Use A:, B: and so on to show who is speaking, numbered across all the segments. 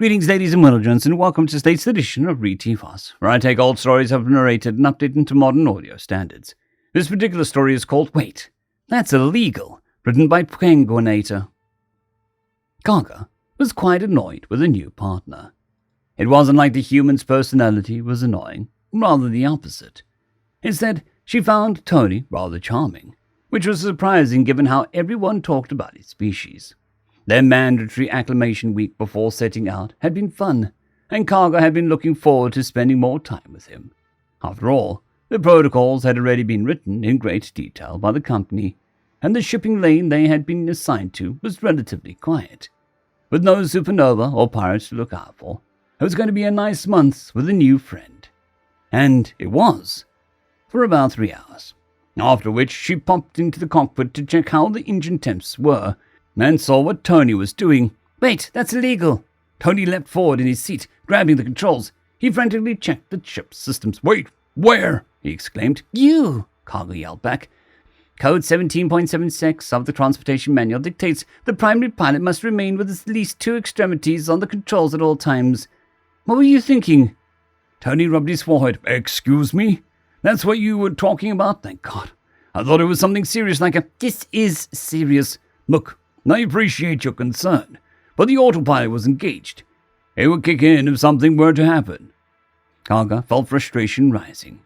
A: Greetings, ladies and gentlemen, and welcome to today's edition of RE323, where I take old stories I've narrated and update into modern audio standards. This particular story is called Wait, That's Illegal, written by Penguiatiator. Karga was quite annoyed with a new partner. It wasn't like the human's personality was annoying, rather the opposite. Instead, she found Tony rather charming, which was surprising given how everyone talked about his species. Their mandatory acclimation week before setting out had been fun, and Karga had been looking forward to spending more time with him. After all, the protocols had already been written in great detail by the company, and the shipping lane they had been assigned to was relatively quiet. With no supernova or pirates to look out for, it was going to be a nice month with a new friend. And it was, for about 3 hours, after which she popped into the cockpit to check how the engine temps were, and saw what Tony was doing. Wait, that's illegal. Tony leapt forward in his seat, grabbing the controls. He frantically checked the ship's systems. Wait, where? He exclaimed. You, Karga yelled back. Code 17.76 of the transportation manual dictates the primary pilot must remain with at least 2 extremities on the controls at all times. What were you thinking? Tony rubbed his forehead. Excuse me? That's what you were talking about? Thank God. I thought it was something serious like a... This is serious. Look, I appreciate your concern, but the autopilot was engaged. It would kick in if something were to happen. Karga felt frustration rising.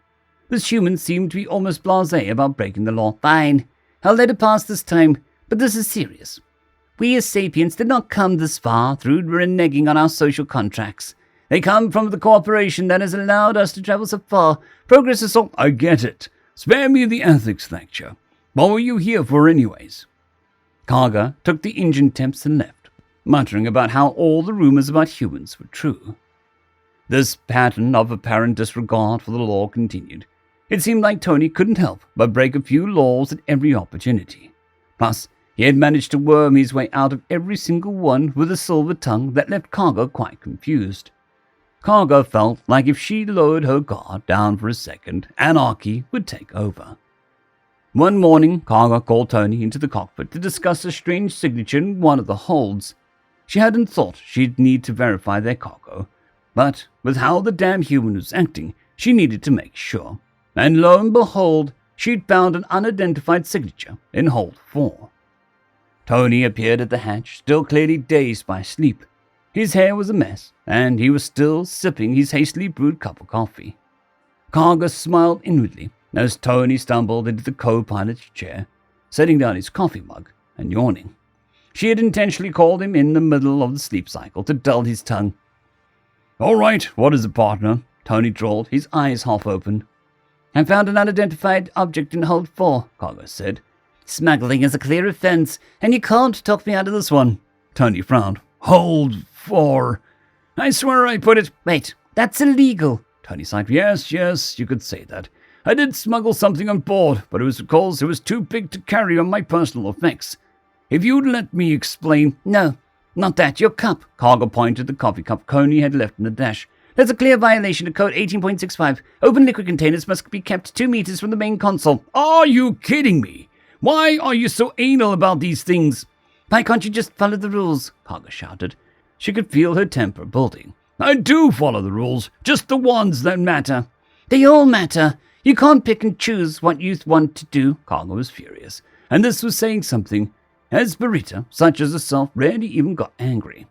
A: This human seemed to be almost blasé about breaking the law. Fine, I'll let it pass this time, but this is serious. We as sapiens did not come this far through reneging on our social contracts. They come from the cooperation that has allowed us to travel so far. Progress is so... I get it. Spare me the ethics lecture. What were you here for anyways? Karga took the engine temps and left, muttering about how all the rumors about humans were true. This pattern of apparent disregard for the law continued. It seemed like Tony couldn't help but break a few laws at every opportunity. Plus, he had managed to worm his way out of every single one with a silver tongue that left Karga quite confused. Karga felt like if she lowered her guard down for a second, anarchy would take over. One morning, Karga called Tony into the cockpit to discuss a strange signature in one of the holds. She hadn't thought she'd need to verify their cargo, but with how the damn human was acting, she needed to make sure. And lo and behold, she'd found an unidentified signature in hold 4. Tony appeared at the hatch, still clearly dazed by sleep. His hair was a mess, and he was still sipping his hastily brewed cup of coffee. Karga smiled inwardly as Tony stumbled into the co-pilot's chair, setting down his coffee mug and yawning. She had intentionally called him in the middle of the sleep cycle to dull his tongue. All right, what is it, partner? Tony drawled, his eyes half open. I found an unidentified object in hold 4, Karga said. Smuggling is a clear offense, and you can't talk me out of this one. Tony frowned. Hold 4. I swear I put it... Wait, that's illegal. Tony sighed. Yes, you could say that. I did smuggle something on board, but it was because it was too big to carry on my personal effects. If you'd let me explain... No, not that. Your cup. Karga pointed the coffee cup Coney had left in the dash. There's a clear violation of code 18.65. Open liquid containers must be kept 2 meters from the main console. Are you kidding me? Why are you so anal about these things? Why can't you just follow the rules? Karga shouted. She could feel her temper building. I do follow the rules, just the ones that matter. They all matter. You can't pick and choose what you want to do. Karga was furious, and this was saying something, as Barita, such as herself, rarely even got angry.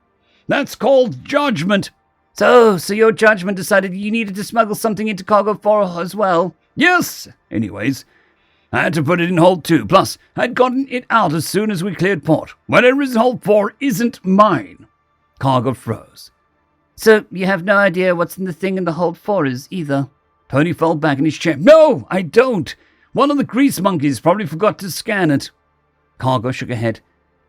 A: That's called judgment. So your judgment decided you needed to smuggle something into cargo 4 as well? Yes. Anyways, I had to put it in hold 2. Plus, I'd gotten it out as soon as we cleared port. Whatever is in hold 4 isn't mine. Karga froze. So you have no idea what's in the thing in the hold 4 is either? Tony fell back in his chair. No, I don't. One of the grease monkeys probably forgot to scan it. Karga shook her head.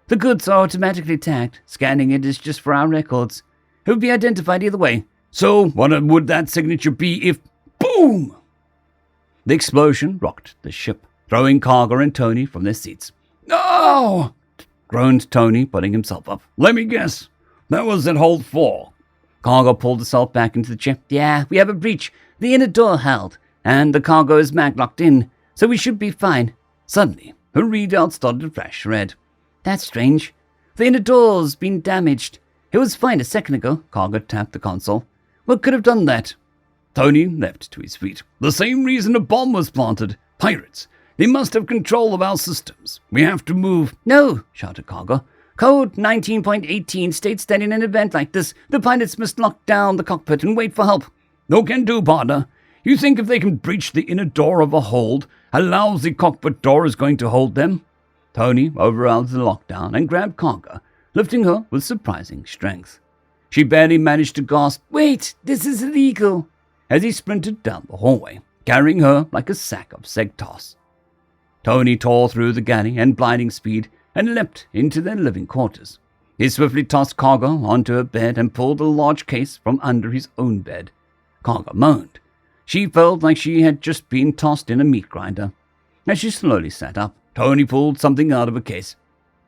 A: The goods are automatically tagged. Scanning it is just for our records. It would be identified either way. So what would that signature be if... Boom! The explosion rocked the ship, throwing Karga and Tony from their seats. No! Groaned Tony, putting himself up. Let me guess. That was at hold 4. Karga pulled herself back into the chair. Yeah, we have a breach. The inner door held, and the cargo is mag-locked in, so we should be fine. Suddenly, her readout started to flash red. That's strange. The inner door's been damaged. It was fine a second ago, Cargo tapped the console. What could have done that? Tony leapt to his feet. The same reason a bomb was planted. Pirates. They must have control of our systems. We have to move. No, shouted Cargo. Code 19.18 states that in an event like this, the pilots must lock down the cockpit and wait for help. No can do, partner. You think if they can breach the inner door of a hold, a lousy cockpit door is going to hold them? Tony overrode the lockdown and grabbed Cargo, lifting her with surprising strength. She barely managed to gasp, "Wait, this is illegal," as he sprinted down the hallway, carrying her like a sack of segtos. Tony tore through the galley at blinding speed and leapt into their living quarters. He swiftly tossed Cargo onto her bed and pulled a large case from under his own bed. Cargo moaned. She felt like she had just been tossed in a meat grinder. As she slowly sat up, Tony pulled something out of a case.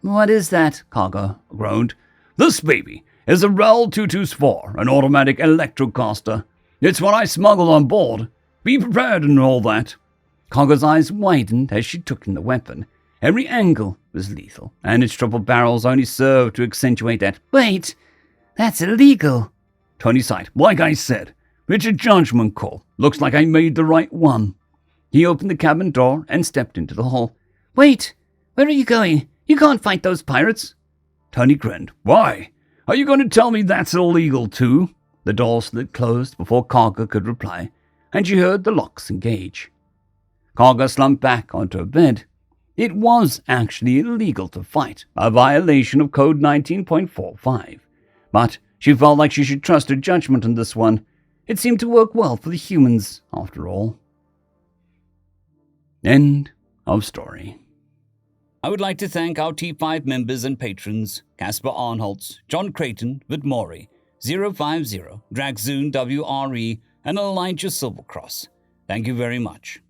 A: "What is that?" Cargo groaned. "This baby is a REL 224, an automatic electrocaster. It's what I smuggled on board. Be prepared and all that." Cargo's eyes widened as she took in the weapon. Every angle was lethal, and its triple barrels only served to accentuate that. "Wait, that's illegal." Tony sighed. "Like I said, it's a judgment call. Looks like I made the right one." He opened the cabin door and stepped into the hall. "Wait, where are you going? You can't fight those pirates." Tony grinned. "Why? Are you going to tell me that's illegal too?" The door slid closed before Cargo could reply, and she heard the locks engage. Cargo slumped back onto her bed. It was actually illegal to fight, a violation of Code 19.45. But she felt like she should trust her judgment on this one. It seemed to work well for the humans, after all. End of story. I would like to thank our T5 members and patrons, Casper Arnholtz, John Creighton, Vidmori, 050, Dragzoon WRE, and Elijah Silvercross. Thank you very much.